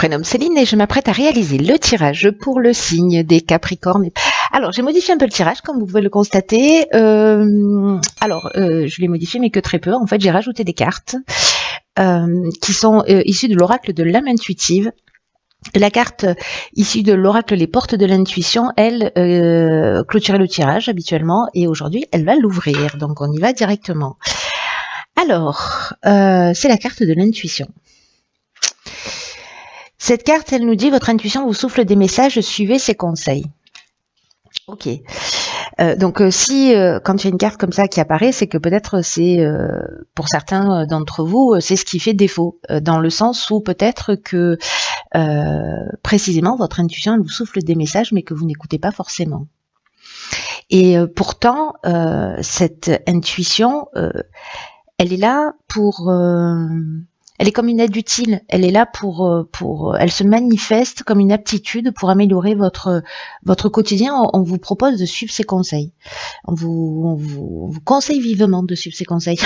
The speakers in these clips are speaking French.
prénomme Céline et je m'apprête à réaliser le tirage pour le signe des Capricornes. Alors, j'ai modifié un peu le tirage, comme vous pouvez le constater. Je l'ai modifié, mais que très peu. En fait, j'ai rajouté des cartes qui sont issues de l'oracle de l'âme intuitive. La carte issue de l'oracle Les Portes de l'Intuition, elle clôturait le tirage habituellement, et aujourd'hui, elle va l'ouvrir. Donc, on y va directement. Alors, c'est la carte de l'intuition. Cette carte, elle nous dit, votre intuition vous souffle des messages, suivez ses conseils. Ok. Si quand il y a une carte comme ça qui apparaît, c'est que peut-être c'est, pour certains d'entre vous, c'est ce qui fait défaut, dans le sens où peut-être que précisément votre intuition elle vous souffle des messages, mais que vous n'écoutez pas forcément. Et pourtant, cette intuition, elle est là pour... elle est comme une aide utile, elle est là elle se manifeste comme une aptitude pour améliorer votre quotidien. On vous propose de suivre ses conseils. On vous conseille vivement de suivre ses conseils.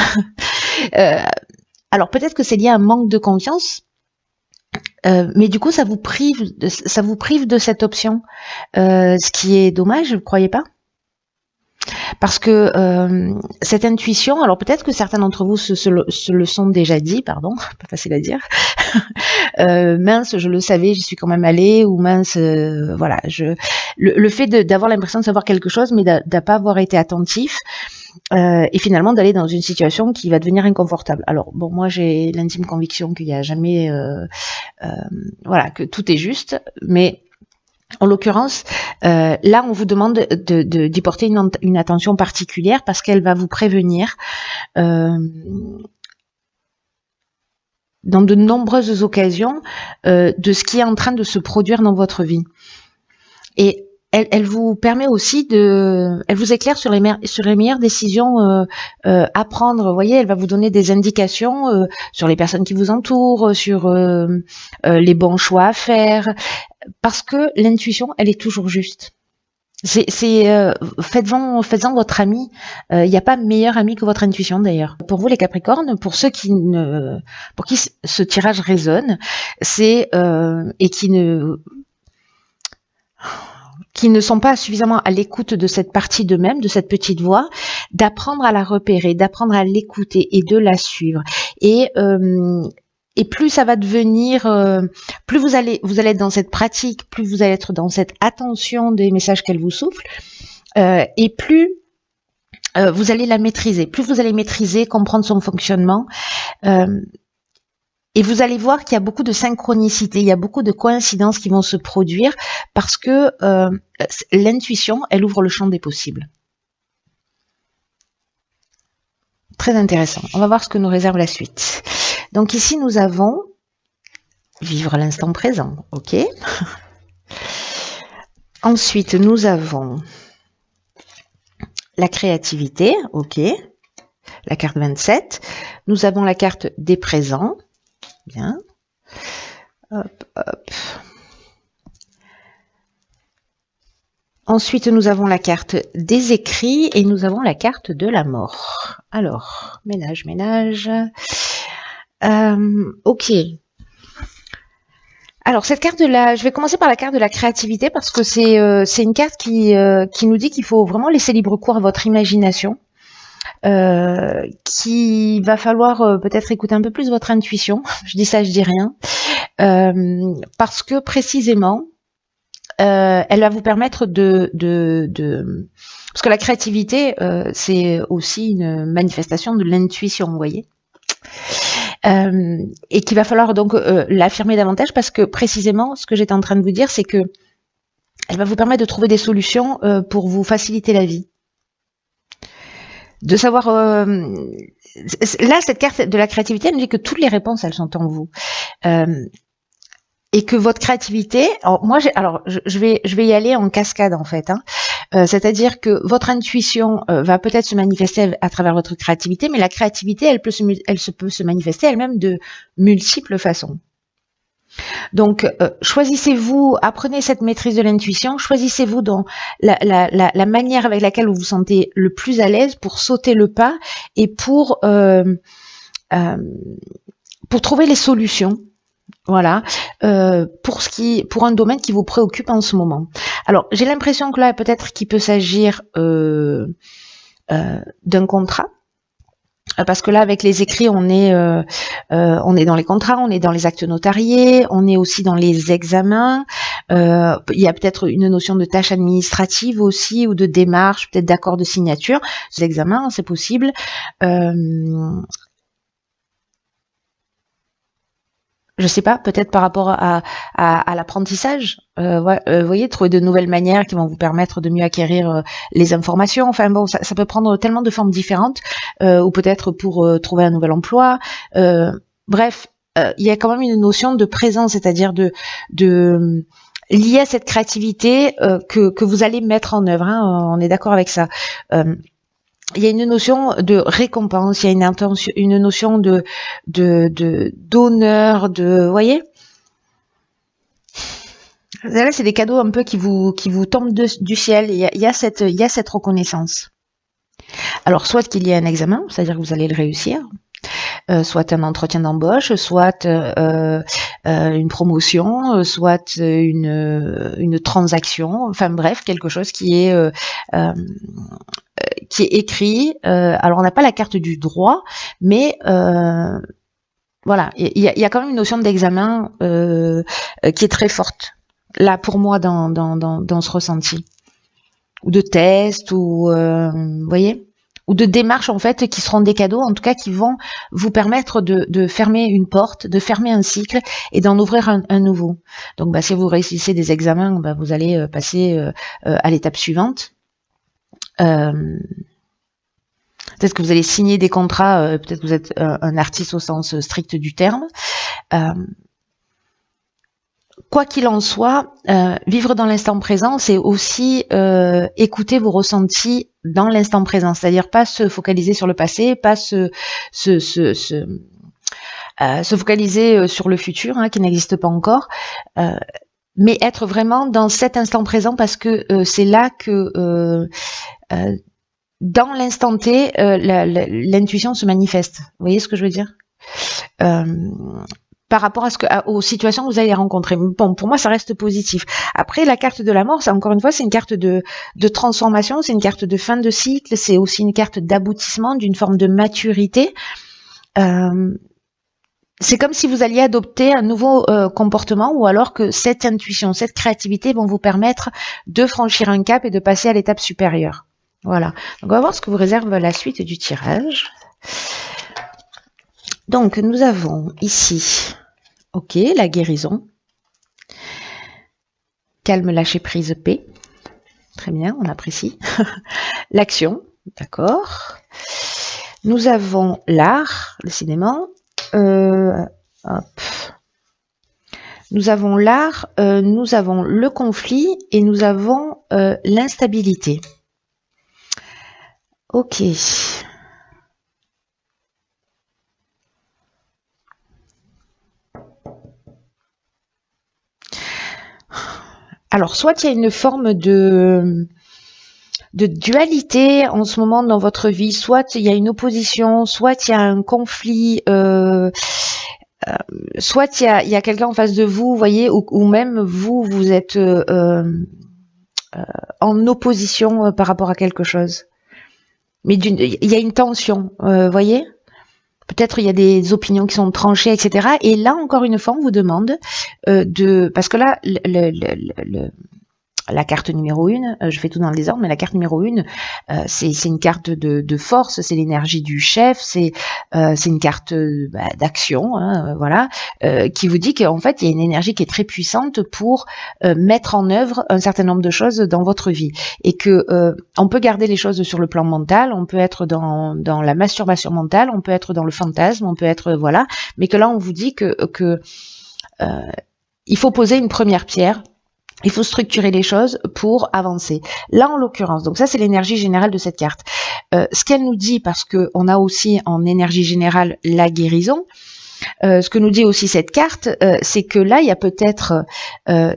Alors peut-être que c'est lié à un manque de confiance, mais du coup ça vous prive de cette option, ce qui est dommage, vous ne croyez pas ? Parce que cette intuition, alors peut-être que certains d'entre vous se le sont déjà dit, pardon, pas facile à dire. Mince, je le savais, j'y suis quand même allée, ou mince, voilà. Le fait d'avoir l'impression de savoir quelque chose, mais de pas avoir été attentif, et finalement d'aller dans une situation qui va devenir inconfortable. Alors bon, moi j'ai l'intime conviction qu'il n'y a jamais, voilà, que tout est juste, mais en l'occurrence, là, on vous demande d'y porter une attention particulière parce qu'elle va vous prévenir dans de nombreuses occasions de ce qui est en train de se produire dans votre vie. Et elle vous permet aussi elle vous éclaire sur les meilleures décisions à prendre. Vous voyez, elle va vous donner des indications sur les personnes qui vous entourent, sur les bons choix à faire. Parce que l'intuition, elle est toujours juste. Faites-en votre ami. Il n'y a pas meilleur ami que votre intuition d'ailleurs. Pour vous les Capricornes, pour ceux pour qui ce tirage résonne, c'est et qui ne sont pas suffisamment à l'écoute de cette partie d'eux-mêmes, de cette petite voix, d'apprendre à la repérer, d'apprendre à l'écouter et de la suivre. Et plus ça va devenir, plus vous allez être dans cette pratique, plus vous allez être dans cette attention des messages qu'elle vous souffle, et plus vous allez la maîtriser. Plus vous allez maîtriser, comprendre son fonctionnement, et vous allez voir qu'il y a beaucoup de synchronicité, il y a beaucoup de coïncidences qui vont se produire parce que l'intuition, elle ouvre le champ des possibles. Très intéressant. On va voir ce que nous réserve la suite. Donc ici, nous avons vivre l'instant présent, ok. Ensuite, nous avons la créativité, ok. La carte 27. Nous avons la carte des présents, bien. Hop, hop. Ensuite, nous avons la carte des écrits et nous avons la carte de la mort. Alors, ménage. Ok. Alors cette carte je vais commencer par la carte de la créativité parce que c'est une carte qui nous dit qu'il faut vraiment laisser libre cours à votre imagination, qu'il va falloir peut-être écouter un peu plus votre intuition. Je dis ça, je dis rien, parce que précisément elle va vous permettre parce que la créativité c'est aussi une manifestation de l'intuition, vous voyez. Et qu'il va falloir donc l'affirmer davantage parce que précisément ce que j'étais en train de vous dire, c'est que elle va vous permettre de trouver des solutions pour vous faciliter la vie. De savoir là, cette carte de la créativité, elle nous dit que toutes les réponses elles sont en vous. Et que votre créativité, je vais y aller en cascade en fait, hein. C'est-à-dire que votre intuition va peut-être se manifester à travers votre créativité, mais la créativité, elle peut se manifester elle-même de multiples façons. Donc, choisissez-vous, apprenez cette maîtrise de l'intuition, choisissez-vous dans la manière avec laquelle vous vous sentez le plus à l'aise pour sauter le pas et pour trouver les solutions Voilà, pour un domaine qui vous préoccupe en ce moment. Alors, j'ai l'impression que là, peut-être qu'il peut s'agir d'un contrat. Parce que là, avec les écrits, on est dans les contrats, on est dans les actes notariés, on est aussi dans les examens. Il y a peut-être une notion de tâche administrative aussi, ou de démarche, peut-être d'accord de signature. Ces examens, c'est possible. Je sais pas, peut-être par rapport à l'apprentissage, vous voyez, trouver de nouvelles manières qui vont vous permettre de mieux acquérir les informations. Enfin bon, ça peut prendre tellement de formes différentes, ou peut-être pour trouver un nouvel emploi. Bref, il y a quand même une notion de présence, c'est-à-dire de liée à cette créativité que vous allez mettre en œuvre. Hein, on est d'accord avec ça. Il y a une notion de récompense, il y a une notion d'honneur, vous voyez. Là, c'est des cadeaux un peu qui vous tombent du ciel. Il y a cette reconnaissance. Alors, soit qu'il y ait un examen, c'est-à-dire que vous allez le réussir, soit un entretien d'embauche, soit une promotion, soit une transaction, enfin bref, quelque chose qui est écrit. Alors on n'a pas la carte du droit, mais voilà, il y a quand même une notion d'examen qui est très forte là pour moi dans ce ressenti, ou de test, ou vous voyez, ou de démarches en fait qui seront des cadeaux, en tout cas qui vont vous permettre de fermer une porte, de fermer un cycle et d'en ouvrir un nouveau. Donc si vous réussissez des examens, vous allez passer à l'étape suivante. Peut-être que vous allez signer des contrats, peut-être que vous êtes un artiste au sens strict du terme. Quoi qu'il en soit, vivre dans l'instant présent, c'est aussi écouter vos ressentis dans l'instant présent, c'est-à-dire pas se focaliser sur le passé, pas se focaliser sur le futur, hein, qui n'existe pas encore, mais être vraiment dans cet instant présent, parce que c'est là que dans l'instant T, l'intuition se manifeste. Vous voyez ce que je veux dire? Par rapport aux situations que vous allez rencontrer. Bon, pour moi, ça reste positif. Après, la carte de la mort, c'est encore une fois, c'est une carte de transformation, c'est une carte de fin de cycle, c'est aussi une carte d'aboutissement, d'une forme de maturité. C'est comme si vous alliez adopter un nouveau comportement, ou alors que cette intuition, cette créativité vont vous permettre de franchir un cap et de passer à l'étape supérieure. Voilà. Donc, on va voir ce que vous réserve la suite du tirage. Donc, nous avons ici, ok, la guérison. Calme, lâcher prise, paix. Très bien, on apprécie. L'action, d'accord. Nous avons l'art, décidément. Hop. Nous avons l'art, nous avons le conflit et nous avons l'instabilité. Ok. Alors, soit il y a une forme de dualité en ce moment dans votre vie, soit il y a une opposition, soit il y a un conflit, soit il y a quelqu'un en face de vous, vous voyez, ou même vous êtes en opposition par rapport à quelque chose. Mais il y a une tension, voyez. Peut-être il y a des opinions qui sont tranchées, etc. Et là, encore une fois, on vous demande parce que là, la carte numéro 1, je fais tout dans le désordre, mais la carte numéro 1, c'est une carte de force, c'est l'énergie du chef, c'est une carte d'action, hein, voilà, qui vous dit qu'en fait, il y a une énergie qui est très puissante pour mettre en œuvre un certain nombre de choses dans votre vie. Et que on peut garder les choses sur le plan mental, on peut être dans la masturbation mentale, on peut être dans le fantasme, on peut être, voilà, mais que là, on vous dit que il faut poser une première pierre. Il faut structurer les choses pour avancer. Là, en l'occurrence, donc ça, c'est l'énergie générale de cette carte. Ce qu'elle nous dit, parce que on a aussi en énergie générale la guérison, ce que nous dit aussi cette carte, c'est que là, il y a peut-être,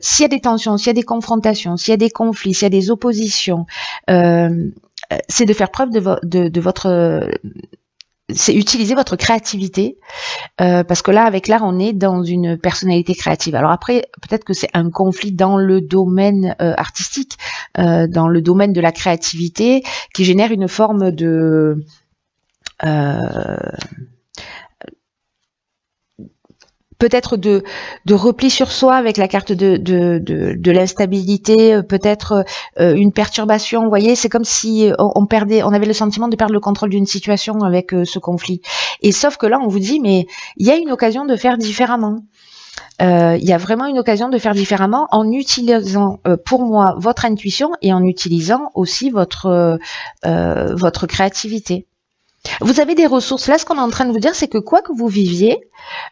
s'il y a des tensions, s'il y a des confrontations, s'il y a des conflits, s'il y a des oppositions, c'est de faire preuve de votre c'est utiliser votre créativité, parce que là, avec l'art, on est dans une personnalité créative. Alors après, peut-être que c'est un conflit dans le domaine artistique, dans le domaine de la créativité, qui génère une forme de peut-être de repli sur soi avec la carte de l'instabilité, peut-être une perturbation. Vous voyez, c'est comme si on avait le sentiment de perdre le contrôle d'une situation avec ce conflit. Et sauf que là, on vous dit, mais il y a une occasion de faire différemment. Il y a vraiment une occasion de faire différemment en utilisant, pour moi, votre intuition et en utilisant aussi votre créativité. Vous avez des ressources. Là, ce qu'on est en train de vous dire, c'est que quoi que vous viviez,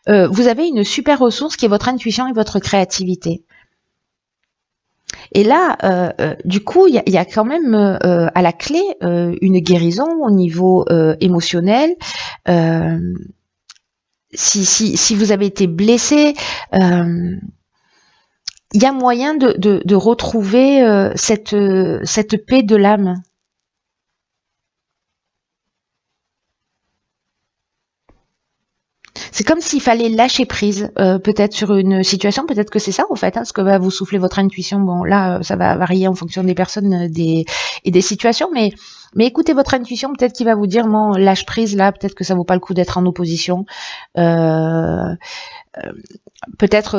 vous avez une super ressource qui est votre intuition et votre créativité. Et là, du coup, il y a quand même à la clé une guérison au niveau émotionnel. Si vous avez été blessé, il y a moyen de retrouver cette paix de l'âme. C'est comme s'il fallait lâcher prise, peut-être sur une situation, peut-être que c'est ça en fait, ce que va vous souffler votre intuition. Bon, là, ça va varier en fonction des personnes et des situations, mais écoutez votre intuition, peut-être qu'il va vous dire, bon, lâche prise, là, peut-être que ça vaut pas le coup d'être en opposition. Peut-être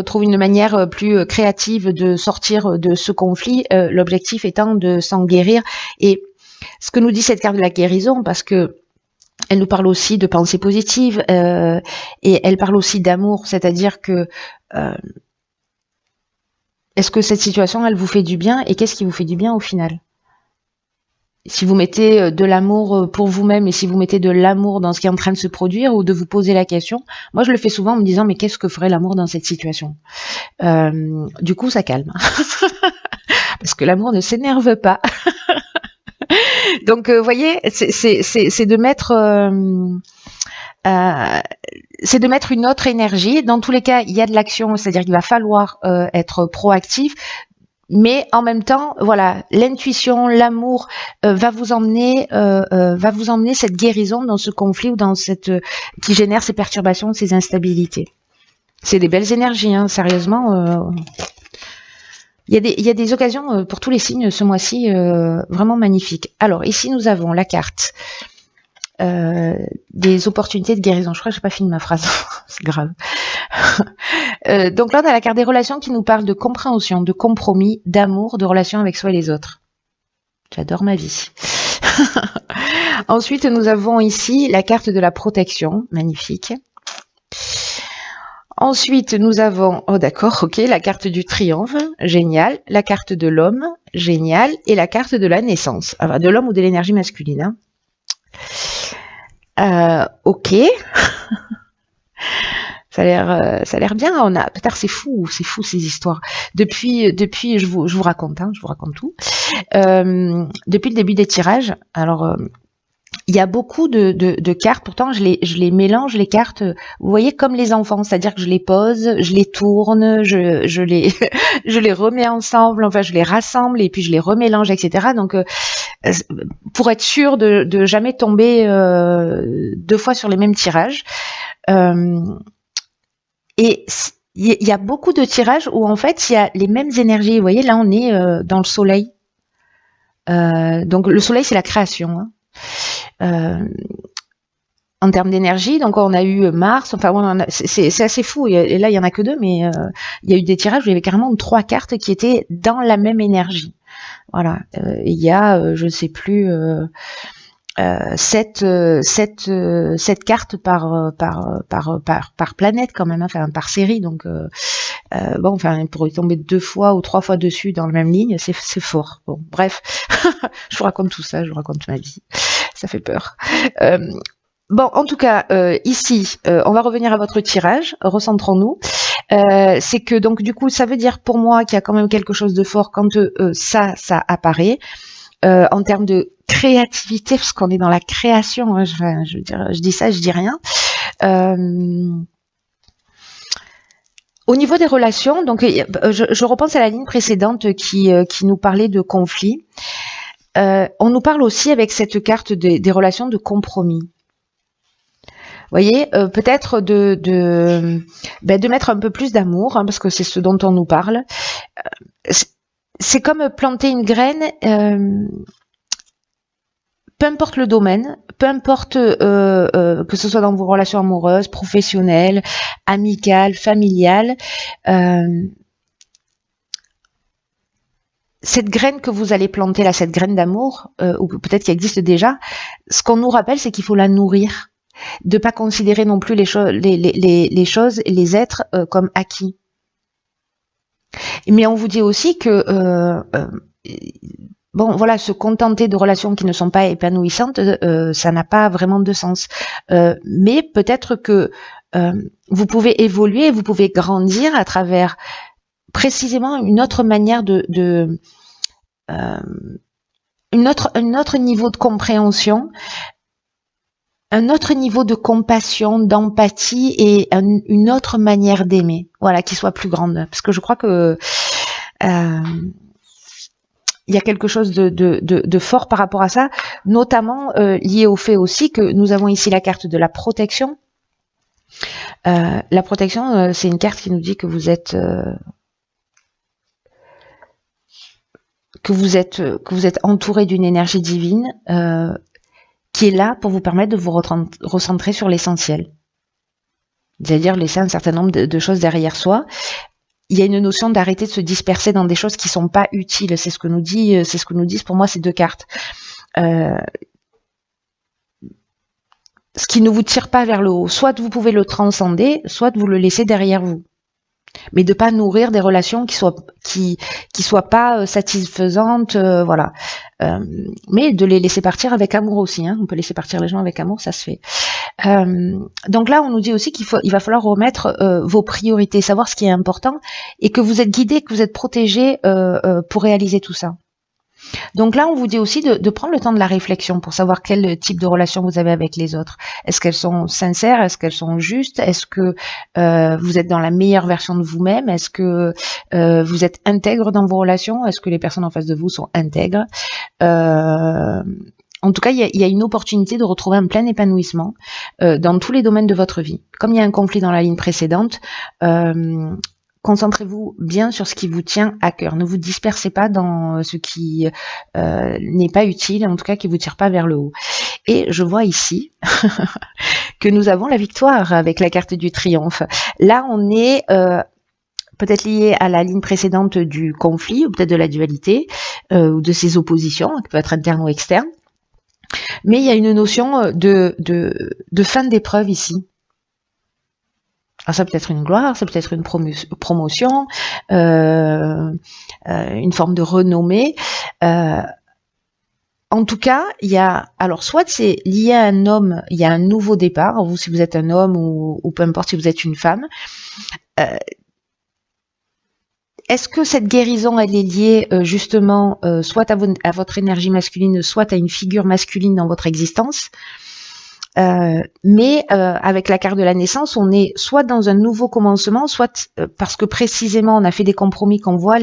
trouve une manière plus créative de sortir de ce conflit, l'objectif étant de s'en guérir. Et ce que nous dit cette carte de la guérison, parce que elle nous parle aussi de pensée positive et elle parle aussi d'amour, c'est-à-dire que est-ce que cette situation, elle vous fait du bien et qu'est-ce qui vous fait du bien au final? Si vous mettez de l'amour pour vous-même et si vous mettez de l'amour dans ce qui est en train de se produire ou de vous poser la question, moi je le fais souvent en me disant mais qu'est-ce que ferait l'amour dans cette situation? Du coup ça calme. Parce que l'amour ne s'énerve pas. Donc, vous voyez, c'est de mettre, c'est de mettre une autre énergie. Dans tous les cas, il y a de l'action, c'est-à-dire qu'il va falloir être proactif. Mais en même temps, voilà, l'intuition, l'amour va vous emmener cette guérison dans ce conflit ou dans qui génère ces perturbations, ces instabilités. C'est des belles énergies, hein, sérieusement. Il y a des occasions pour tous les signes ce mois-ci vraiment magnifiques. Alors ici nous avons la carte des opportunités de guérison. Je crois que j'ai pas fini ma phrase, c'est grave. Donc là on a la carte des relations qui nous parle de compréhension, de compromis, d'amour, de relations avec soi et les autres. J'adore ma vie. Ensuite nous avons ici la carte de la protection, magnifique. Ensuite, nous avons, oh d'accord, ok, la carte du triomphe, génial, la carte de l'homme, génial, et la carte de la naissance, enfin, de l'homme ou de l'énergie masculine. Hein. Ok, ça a l'air bien. Peut-être c'est fou ces histoires. Depuis, je vous raconte, je vous raconte tout. Depuis le début des tirages, alors. Il y a beaucoup de cartes, pourtant je les mélange les cartes, vous voyez, comme les enfants, c'est-à-dire que je les pose, je les tourne, je les je les remets ensemble, enfin je les rassemble et puis je les remélange, etc. Donc pour être sûr de jamais tomber deux fois sur les mêmes tirages. Et il y a beaucoup de tirages où en fait il y a les mêmes énergies. Vous voyez, là on est dans le soleil. Donc le soleil c'est la création. Hein. En termes d'énergie, donc on a eu Mars, enfin c'est assez fou, et là il y en a que deux, mais il y a eu des tirages où il y avait carrément 3 cartes qui étaient dans la même énergie. Voilà, il y a, je ne sais plus, 7 cartes par planète quand même, enfin par série, donc bon, enfin pour y tomber 2 fois ou 3 fois dessus dans la même ligne, c'est fort. Bon, bref, je vous raconte tout ça, je vous raconte ma vie. Ça fait peur. Bon, en tout cas, ici, on va revenir à votre tirage. Recentrons-nous. C'est que donc du coup, ça veut dire pour moi qu'il y a quand même quelque chose de fort quand ça apparaît. En termes de créativité, parce qu'on est dans la création. Hein, je veux dire, je dis ça, je dis rien. Au niveau des relations, donc je repense à la ligne précédente qui nous parlait de conflit. On nous parle aussi avec cette carte des relations de compromis. voyez, peut-être de mettre un peu plus d'amour, hein, parce que c'est ce dont on nous parle. C'est comme planter une graine, peu importe le domaine, peu importe que ce soit dans vos relations amoureuses, professionnelles, amicales, familiales, cette graine que vous allez planter là, cette graine d'amour, ou peut-être qui existe déjà, ce qu'on nous rappelle, c'est qu'il faut la nourrir, de pas considérer non plus les choses et les êtres comme acquis. Mais on vous dit aussi que bon, voilà, se contenter de relations qui ne sont pas épanouissantes, ça n'a pas vraiment de sens. Mais peut-être que vous pouvez évoluer, vous pouvez grandir à travers précisément une autre manière un autre niveau de compréhension, un autre niveau de compassion, d'empathie et une autre manière d'aimer, voilà, qui soit plus grande. Parce que je crois que il y a quelque chose de fort par rapport à ça, notamment lié au fait aussi que nous avons ici la carte de la protection. La protection, c'est une carte qui nous dit que vous êtes entouré d'une énergie divine qui est là pour vous permettre de vous recentrer sur l'essentiel. C'est-à-dire laisser un certain nombre de choses derrière soi. Il y a une notion d'arrêter de se disperser dans des choses qui sont pas utiles. C'est ce que nous disent pour moi ces deux cartes. Ce qui ne vous tire pas vers le haut. Soit vous pouvez le transcender, soit vous le laissez derrière vous. Mais de pas nourrir des relations qui soient pas satisfaisantes, voilà. Mais de les laisser partir avec amour aussi, hein. On peut laisser partir les gens avec amour, ça se fait. Donc là, on nous dit aussi il va falloir remettre vos priorités, savoir ce qui est important, et que vous êtes guidé, que vous êtes protégé pour réaliser tout ça. Donc là, on vous dit aussi de prendre le temps de la réflexion pour savoir quel type de relation vous avez avec les autres. Est-ce qu'elles sont sincères? Est-ce qu'elles sont justes? Est-ce que vous êtes dans la meilleure version de vous-même? Est-ce que vous êtes intègre dans vos relations? Est-ce que les personnes en face de vous sont intègres? En tout cas, il y a une opportunité de retrouver un plein épanouissement dans tous les domaines de votre vie. Comme il y a un conflit dans la ligne précédente, concentrez-vous bien sur ce qui vous tient à cœur. Ne vous dispersez pas dans ce qui n'est pas utile, en tout cas qui vous tire pas vers le haut. Et je vois ici que nous avons la victoire avec la carte du triomphe. Là, on est peut-être lié à la ligne précédente du conflit, ou peut-être de la dualité, ou de ces oppositions, qui peuvent être internes ou externes. Mais il y a une notion de fin d'épreuve ici. Alors ça peut être une gloire, ça peut être une promotion, une forme de renommée. En tout cas, il y a, alors soit c'est lié à un homme, il y a un nouveau départ, vous si vous êtes un homme ou peu importe si vous êtes une femme. Est-ce que cette guérison, elle est liée justement soit à votre énergie masculine, soit à une figure masculine dans votre existence? Mais avec la carte de la naissance, on est soit dans un nouveau commencement, soit parce que précisément on a fait des compromis, qu'on voit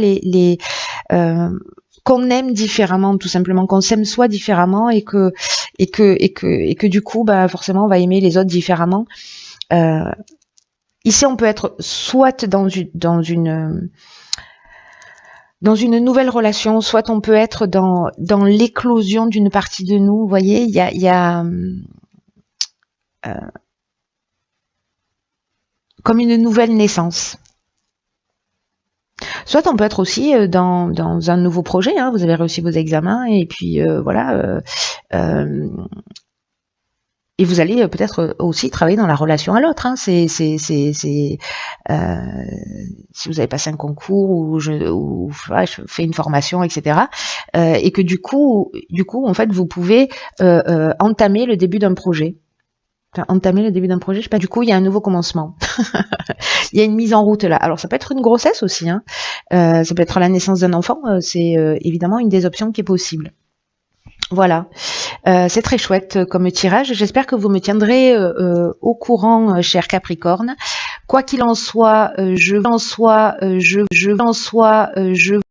qu'on aime différemment, tout simplement, qu'on s'aime soi différemment et que du coup, bah forcément, on va aimer les autres différemment. Ici, on peut être soit dans une nouvelle relation, soit on peut être dans l'éclosion d'une partie de nous. Vous voyez, il y a comme une nouvelle naissance. Soit on peut être aussi dans un nouveau projet, hein, vous avez réussi vos examens et puis voilà, et vous allez peut-être aussi travailler dans la relation à l'autre. Hein. Si vous avez passé un concours ou voilà, je fais une formation, etc. Et que du coup, en fait, vous pouvez entamer le début d'un projet. Entamer le début d'un projet, je sais pas. Du coup, il y a un nouveau commencement. Il y a une mise en route là. Alors, ça peut être une grossesse aussi. Hein. Ça peut être la naissance d'un enfant. C'est évidemment une des options qui est possible. Voilà, c'est très chouette comme tirage. J'espère que vous me tiendrez au courant, cher Capricorne. Quoi qu'il en soit, je